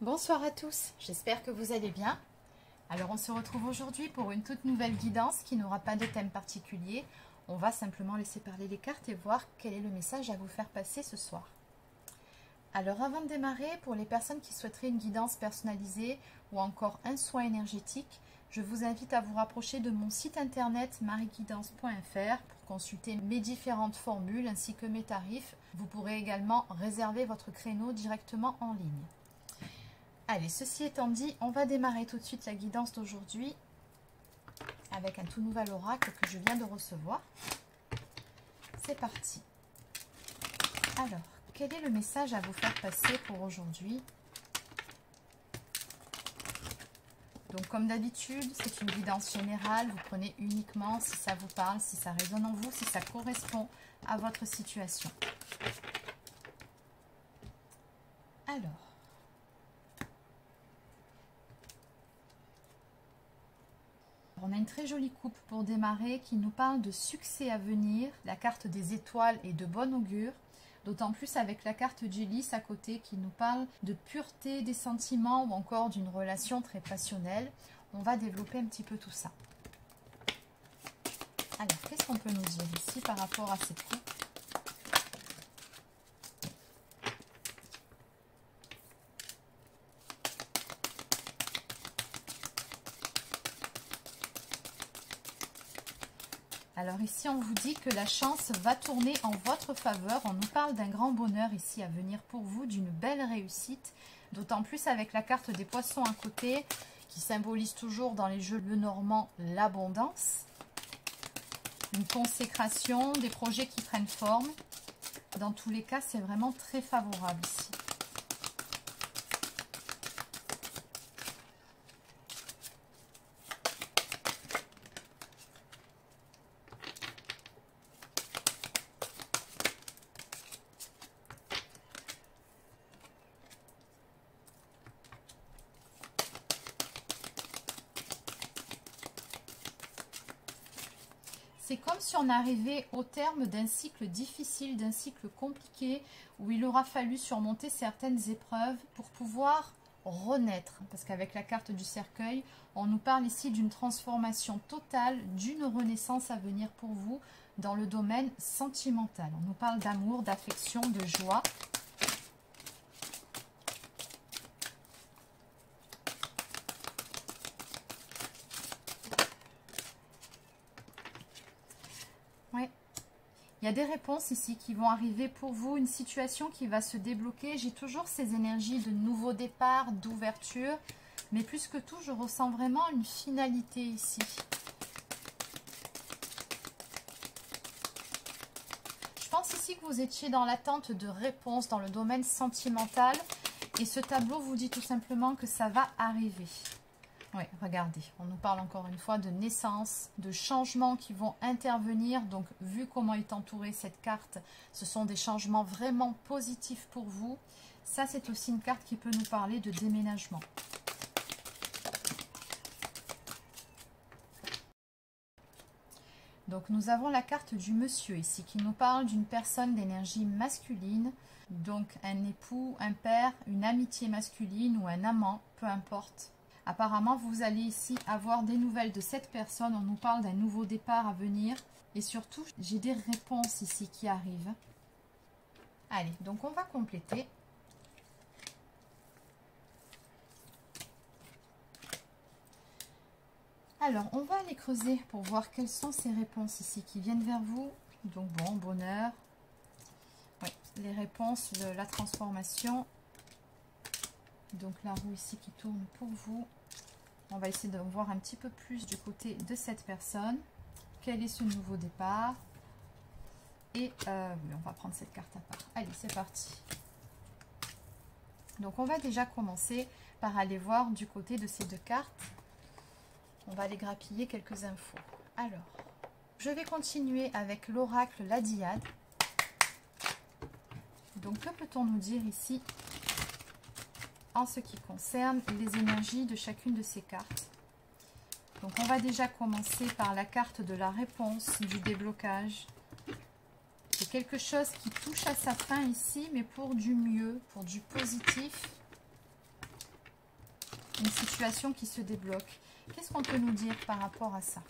Bonsoir à tous, j'espère que vous allez bien. Alors on se retrouve aujourd'hui pour une toute nouvelle guidance qui n'aura pas de thème particulier. On va simplement laisser parler les cartes et voir quel est le message à vous faire passer ce soir. Alors avant de démarrer, pour les personnes qui souhaiteraient une guidance personnalisée ou encore un soin énergétique, je vous invite à vous rapprocher de mon site internet marieguidance.fr pour consulter mes différentes formules ainsi que mes tarifs. Vous pourrez également réserver votre créneau directement en ligne. Allez, ceci étant dit, on va démarrer tout de suite la guidance d'aujourd'hui avec un tout nouvel oracle que je viens de recevoir. C'est parti. Alors, quel est le message à vous faire passer pour aujourd'hui? Donc, comme d'habitude, c'est une guidance générale. Vous prenez uniquement si ça vous parle, si ça résonne en vous, si ça correspond à votre situation. Alors, on a une très jolie coupe pour démarrer qui nous parle de succès à venir, la carte des étoiles et de bon augure, d'autant plus avec la carte du lys à côté qui nous parle de pureté des sentiments ou encore d'une relation très passionnelle. On va développer un petit peu tout ça. Alors, qu'est-ce qu'on peut nous dire ici par rapport à cette coupe ? Alors ici, on vous dit que la chance va tourner en votre faveur. On nous parle d'un grand bonheur ici à venir pour vous, d'une belle réussite. D'autant plus avec la carte des poissons à côté, qui symbolise toujours dans les jeux le normand l'abondance. Une consécration, des projets qui prennent forme. Dans tous les cas, c'est vraiment très favorable ici. C'est comme si on arrivait au terme d'un cycle difficile, d'un cycle compliqué, où il aura fallu surmonter certaines épreuves pour pouvoir renaître. Parce qu'avec la carte du cercueil, on nous parle ici d'une transformation totale, d'une renaissance à venir pour vous dans le domaine sentimental. On nous parle d'amour, d'affection, de joie. Il y a des réponses ici qui vont arriver pour vous, une situation qui va se débloquer. J'ai toujours ces énergies de nouveau départ, d'ouverture, mais plus que tout, je ressens vraiment une finalité ici. Je pense ici que vous étiez dans l'attente de réponses dans le domaine sentimental et ce tableau vous dit tout simplement que ça va arriver. Oui, regardez, on nous parle encore une fois de naissance, de changements qui vont intervenir. Donc, vu comment est entourée cette carte, ce sont des changements vraiment positifs pour vous. Ça, c'est aussi une carte qui peut nous parler de déménagement. Donc, nous avons la carte du monsieur ici qui nous parle d'une personne d'énergie masculine. Donc, un époux, un père, une amitié masculine ou un amant, peu importe. Apparemment, vous allez ici avoir des nouvelles de cette personne. On nous parle d'un nouveau départ à venir. Et surtout, j'ai des réponses ici qui arrivent. Allez, donc on va compléter. Alors, on va aller creuser pour voir quelles sont ces réponses ici qui viennent vers vous. Donc, bon, bonheur. Oui, les réponses de la transformation. Donc la roue ici qui tourne pour vous. On va essayer de voir un petit peu plus du côté de cette personne. Quel est ce nouveau départ? Et on va prendre cette carte à part. Allez, c'est parti. Donc on va déjà commencer par aller voir du côté de ces deux cartes. On va aller grappiller quelques infos. Alors, je vais continuer avec l'oracle La Diade. Donc que peut-on nous dire ici en ce qui concerne les énergies de chacune de ces cartes? Donc on va déjà commencer par la carte de la réponse, du déblocage. C'est quelque chose qui touche à sa fin ici, mais pour du mieux, pour du positif. une situation qui se débloque. Qu'est-ce qu'on peut nous dire par rapport à ça?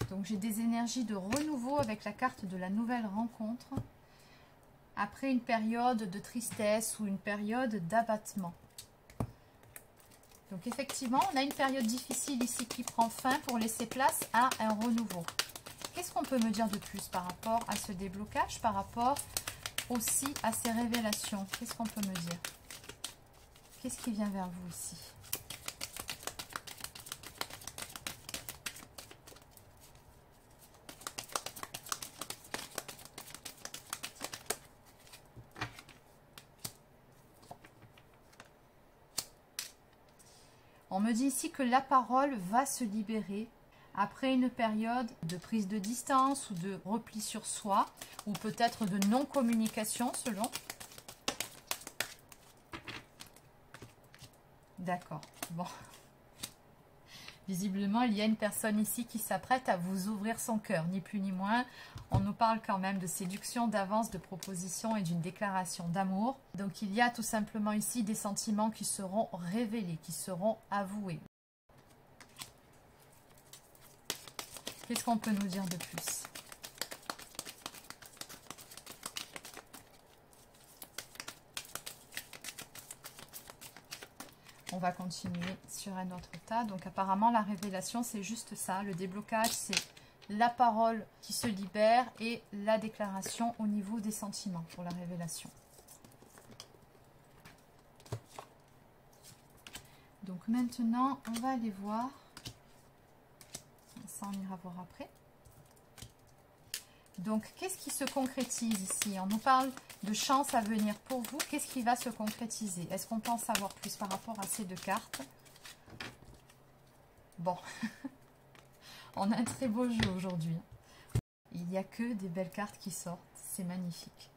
Donc j'ai des énergies de renouveau avec la carte de la nouvelle rencontre. Après une période de tristesse ou une période d'abattement. Donc effectivement, on a une période difficile ici qui prend fin pour laisser place à un renouveau. Qu'est-ce qu'on peut me dire de plus par rapport à ce déblocage, par rapport aussi à ces révélations? Qu'est-ce qu'on peut me dire? Qu'est-ce qui vient vers vous ici? On me dit ici que la parole va se libérer après une période de prise de distance ou de repli sur soi, ou peut-être de non-communication selon. D'accord, bon. Visiblement, il y a une personne ici qui s'apprête à vous ouvrir son cœur, ni plus ni moins. On nous parle quand même de séduction, d'avance, de proposition et d'une déclaration d'amour. Donc il y a tout simplement ici des sentiments qui seront révélés, qui seront avoués. Qu'est-ce qu'on peut nous dire de plus? On va continuer sur un autre tas. Donc apparemment la révélation c'est juste ça. Le déblocage c'est la parole qui se libère et la déclaration au niveau des sentiments pour la révélation. Donc maintenant on va aller voir. Ça on ira voir après. Donc qu'est-ce qui se concrétise ici? On nous parle de chance à venir pour vous. Qu'est-ce qui va se concrétiser? Est-ce qu'on pense savoir plus par rapport à ces deux cartes? Bon, on a un très beau jeu aujourd'hui. Il n'y a que des belles cartes qui sortent. C'est magnifique.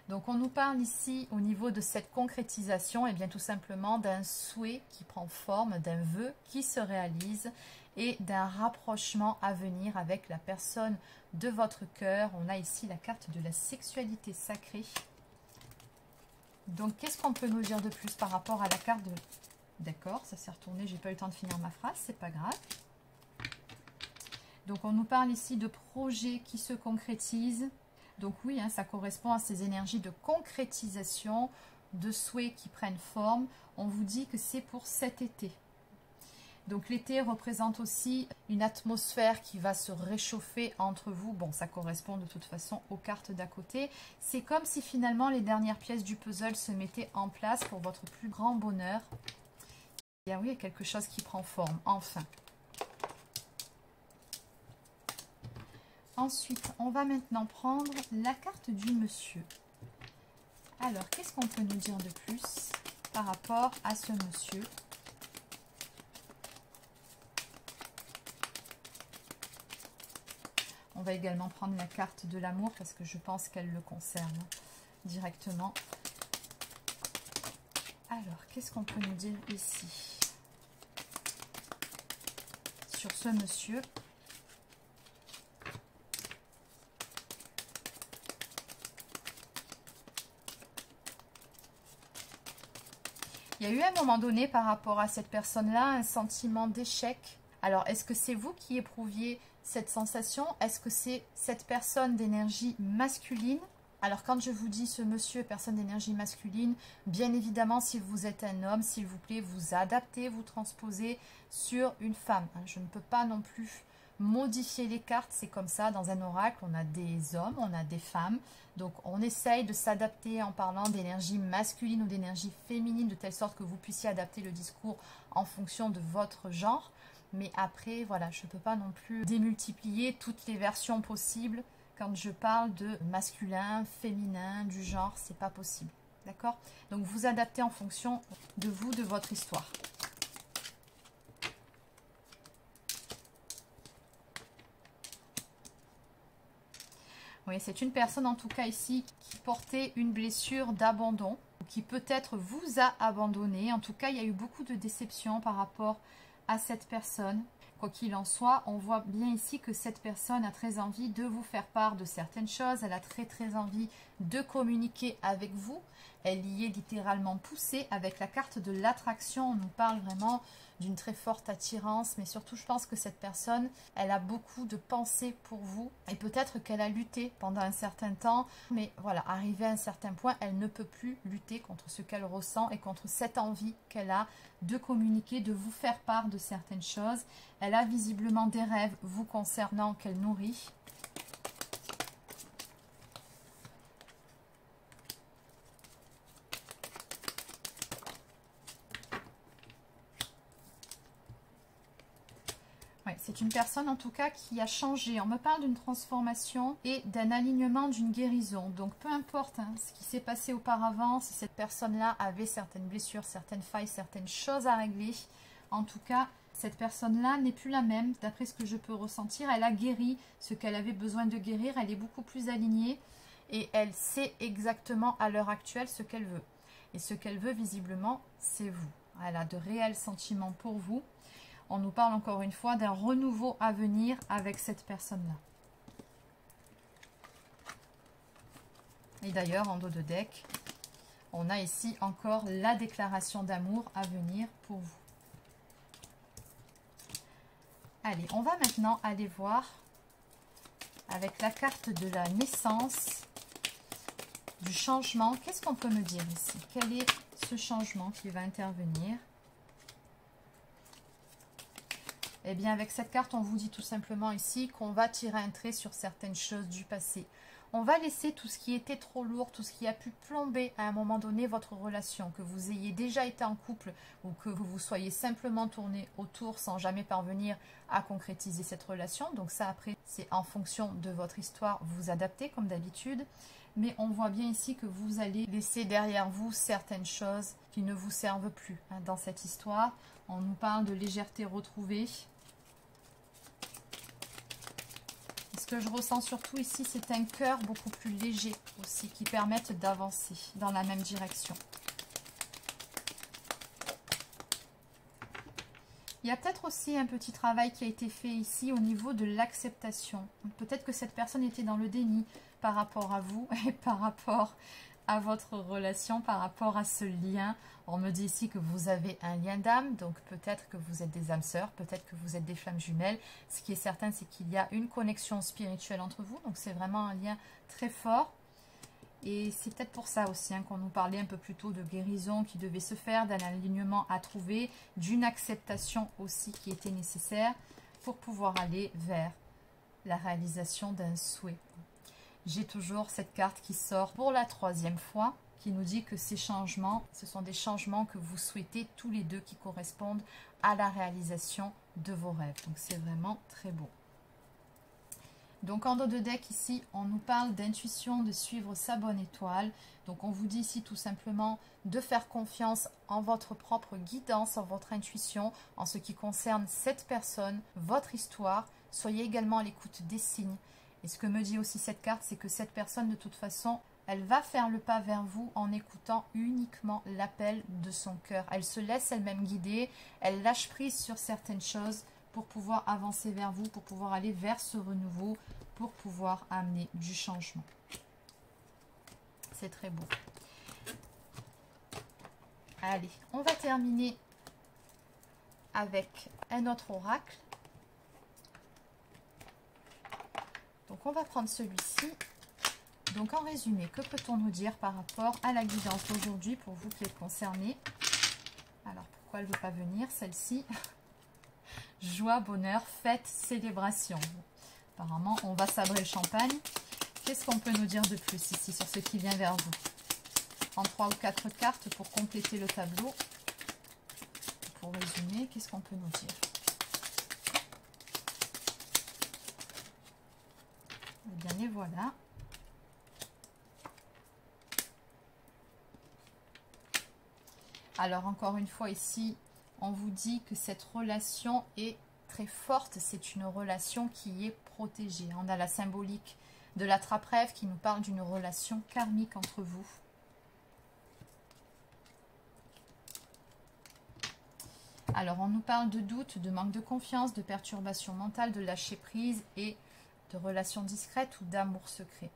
Donc on nous parle ici au niveau de cette concrétisation, et bien tout simplement d'un souhait qui prend forme, d'un vœu qui se réalise et d'un rapprochement à venir avec la personne de votre cœur. On a ici la carte de la sexualité sacrée. Donc qu'est-ce qu'on peut nous dire de plus par rapport à la carte de... D'accord, ça s'est retourné, j'ai pas eu le temps de finir ma phrase, c'est pas grave. Donc on nous parle ici de projets qui se concrétisent. Donc oui, hein, ça correspond à ces énergies de concrétisation, de souhaits qui prennent forme. On vous dit que c'est pour cet été. Donc l'été représente aussi une atmosphère qui va se réchauffer entre vous. Bon, ça correspond de toute façon aux cartes d'à côté. C'est comme si finalement les dernières pièces du puzzle se mettaient en place pour votre plus grand bonheur. Et oui, il y a quelque chose qui prend forme, enfin. Ensuite, on va maintenant prendre la carte du monsieur. Alors, qu'est-ce qu'on peut nous dire de plus par rapport à ce monsieur? On va également prendre la carte de l'amour parce que je pense qu'elle le concerne directement. Alors, qu'est-ce qu'on peut nous dire ici sur ce monsieur? Il y a eu à un moment donné par rapport à cette personne-là un sentiment d'échec. Alors, est-ce que c'est vous qui éprouviez cette sensation? Est-ce que c'est cette personne d'énergie masculine? Alors, quand je vous dis ce monsieur, personne d'énergie masculine, bien évidemment, si vous êtes un homme, s'il vous plaît, vous adaptez, vous transposez sur une femme. Je ne peux pas non plus modifier les cartes, c'est comme ça, dans un oracle, on a des hommes, on a des femmes. Donc, on essaye de s'adapter en parlant d'énergie masculine ou d'énergie féminine, de telle sorte que vous puissiez adapter le discours en fonction de votre genre. Mais après, voilà, je ne peux pas non plus démultiplier toutes les versions possibles. Quand je parle de masculin, féminin, du genre, c'est pas possible. D'accord? Donc, vous adaptez en fonction de vous, de votre histoire. Oui, c'est une personne en tout cas ici qui portait une blessure d'abandon, qui peut-être vous a abandonné. En tout cas, il y a eu beaucoup de déception par rapport à cette personne. Quoi qu'il en soit, on voit bien ici que cette personne a très envie de vous faire part de certaines choses. Elle a très envie de communiquer avec vous. Elle y est littéralement poussée. Avec la carte de l'attraction, on nous parle vraiment d'une très forte attirance, mais surtout je pense que cette personne, elle a beaucoup de pensées pour vous et peut-être qu'elle a lutté pendant un certain temps, mais voilà, arrivée à un certain point, elle ne peut plus lutter contre ce qu'elle ressent et contre cette envie qu'elle a de communiquer, de vous faire part de certaines choses. Elle a visiblement des rêves vous concernant qu'elle nourrit. Ouais, c'est une personne en tout cas qui a changé. On me parle d'une transformation et d'un alignement, d'une guérison. Donc peu importe ce qui s'est passé auparavant, si cette personne-là avait certaines blessures, certaines failles, certaines choses à régler. En tout cas, cette personne-là n'est plus la même d'après ce que je peux ressentir. Elle a guéri ce qu'elle avait besoin de guérir. Elle est beaucoup plus alignée et elle sait exactement à l'heure actuelle ce qu'elle veut. Et ce qu'elle veut visiblement, c'est vous. Elle a de réels sentiments pour vous. On nous parle encore une fois d'un renouveau à venir avec cette personne-là. Et d'ailleurs, en dos de deck, on a ici encore la déclaration d'amour à venir pour vous. Allez, on va maintenant aller voir avec la carte de la naissance, du changement. Qu'est-ce qu'on peut me dire ici? Quel est ce changement qui va intervenir? Eh bien, avec cette carte, on vous dit tout simplement ici qu'on va tirer un trait sur certaines choses du passé. On va laisser tout ce qui était trop lourd, tout ce qui a pu plomber à un moment donné votre relation, que vous ayez déjà été en couple ou que vous vous soyez simplement tourné autour sans jamais parvenir à concrétiser cette relation. Donc ça, après, c'est en fonction de votre histoire, vous adaptez comme d'habitude. Mais on voit bien ici que vous allez laisser derrière vous certaines choses qui ne vous servent plus dans cette histoire. On nous parle de légèreté retrouvée. Ce que je ressens surtout ici, c'est un cœur beaucoup plus léger aussi, qui permettent d'avancer dans la même direction. Il y a peut-être aussi un petit travail qui a été fait ici au niveau de l'acceptation. Peut-être que cette personne était dans le déni par rapport à vous et par rapport à votre relation, par rapport à ce lien. On me dit ici que vous avez un lien d'âme, donc peut-être que vous êtes des âmes sœurs, peut-être que vous êtes des flammes jumelles. Ce qui est certain, c'est qu'il y a une connexion spirituelle entre vous, donc c'est vraiment un lien très fort. Et c'est peut-être pour ça aussi qu'on nous parlait un peu plus tôt de guérison qui devait se faire, d'un alignement à trouver, d'une acceptation aussi qui était nécessaire pour pouvoir aller vers la réalisation d'un souhait. J'ai toujours cette carte qui sort pour la 3e fois, qui nous dit que ces changements, ce sont des changements que vous souhaitez tous les deux qui correspondent à la réalisation de vos rêves. Donc c'est vraiment très beau. Donc en dos de deck ici, on nous parle d'intuition, de suivre sa bonne étoile. Donc on vous dit ici tout simplement de faire confiance en votre propre guidance, en votre intuition, en ce qui concerne cette personne, votre histoire. Soyez également à l'écoute des signes. Et ce que me dit aussi cette carte, c'est que cette personne, de toute façon, elle va faire le pas vers vous en écoutant uniquement l'appel de son cœur. Elle se laisse elle-même guider, elle lâche prise sur certaines choses pour pouvoir avancer vers vous, pour pouvoir aller vers ce renouveau, pour pouvoir amener du changement. C'est très beau. Allez, on va terminer avec un autre oracle. Donc on va prendre celui-ci. Donc en résumé, que peut-on nous dire par rapport à la guidance d'aujourd'hui pour vous qui êtes concernés? Alors pourquoi elle ne veut pas venir celle-ci? Joie, bonheur, fête, célébration. Apparemment on va sabrer le champagne. Qu'est-ce qu'on peut nous dire de plus ici sur ce qui vient vers vous? En 3 ou 4 cartes pour compléter le tableau. Pour résumer, qu'est-ce qu'on peut nous dire? Eh bien, les voilà. Alors, encore une fois, ici, on vous dit que cette relation est très forte. C'est une relation qui est protégée. On a la symbolique de la trappe-rêve qui nous parle d'une relation karmique entre vous. Alors, on nous parle de doute, de manque de confiance, de perturbation mentale, de lâcher prise et de relations discrètes ou d'amour secret.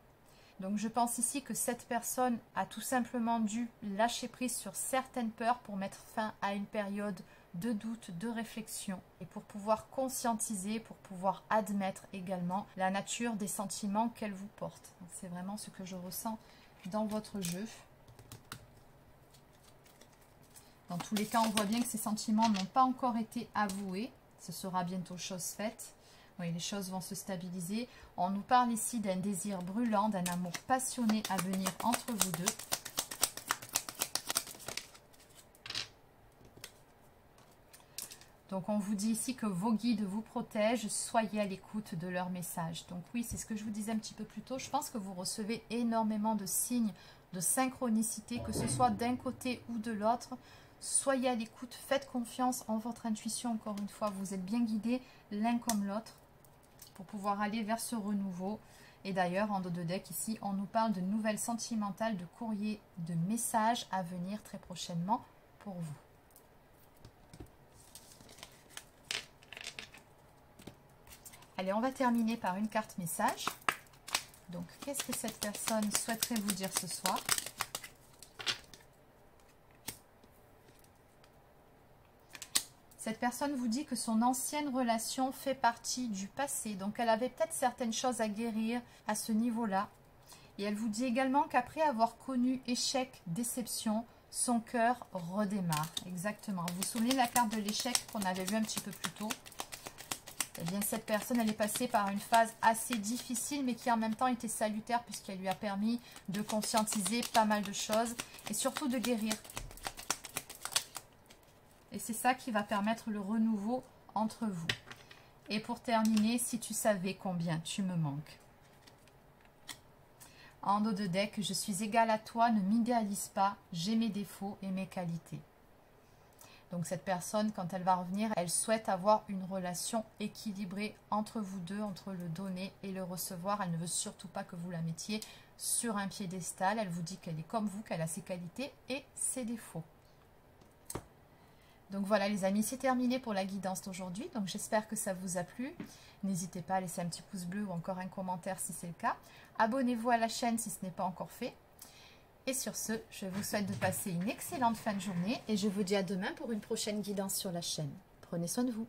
Donc je pense ici que cette personne a tout simplement dû lâcher prise sur certaines peurs pour mettre fin à une période de doute, de réflexion et pour pouvoir conscientiser, pour pouvoir admettre également la nature des sentiments qu'elle vous porte. C'est vraiment ce que je ressens dans votre jeu. Dans tous les cas, on voit bien que ces sentiments n'ont pas encore été avoués. Ce sera bientôt chose faite. Oui, les choses vont se stabiliser. On nous parle ici d'un désir brûlant, d'un amour passionné à venir entre vous deux. Donc, on vous dit ici que vos guides vous protègent. Soyez à l'écoute de leurs messages. Donc, oui, c'est ce que je vous disais un petit peu plus tôt. Je pense que vous recevez énormément de signes de synchronicité, que ce soit d'un côté ou de l'autre. Soyez à l'écoute, faites confiance en votre intuition. Encore une fois, vous êtes bien guidés l'un comme l'autre pour pouvoir aller vers ce renouveau. Et d'ailleurs, en dos de deck ici, on nous parle de nouvelles sentimentales, de courriers, de messages à venir très prochainement pour vous. Allez, on va terminer par une carte message. Donc, qu'est-ce que cette personne souhaiterait vous dire ce soir ? Cette personne vous dit que son ancienne relation fait partie du passé. Donc, elle avait peut-être certaines choses à guérir à ce niveau-là. Et elle vous dit également qu'après avoir connu échec, déception, son cœur redémarre. Exactement. Vous vous souvenez de la carte de l'échec qu'on avait vu un petit peu plus tôt ? Eh bien, cette personne, elle est passée par une phase assez difficile, mais qui en même temps était salutaire puisqu'elle lui a permis de conscientiser pas mal de choses et surtout de guérir. Et c'est ça qui va permettre le renouveau entre vous. Et pour terminer, si tu savais combien tu me manques. En dos de deck, je suis égale à toi, ne m'idéalise pas, j'ai mes défauts et mes qualités. Donc cette personne, quand elle va revenir, elle souhaite avoir une relation équilibrée entre vous deux, entre le donner et le recevoir. Elle ne veut surtout pas que vous la mettiez sur un piédestal. Elle vous dit qu'elle est comme vous, qu'elle a ses qualités et ses défauts. Donc voilà les amis, c'est terminé pour la guidance d'aujourd'hui. Donc j'espère que ça vous a plu. N'hésitez pas à laisser un petit pouce bleu ou encore un commentaire si c'est le cas. Abonnez-vous à la chaîne si ce n'est pas encore fait. Et sur ce, je vous souhaite de passer une excellente fin de journée et je vous dis à demain pour une prochaine guidance sur la chaîne. Prenez soin de vous.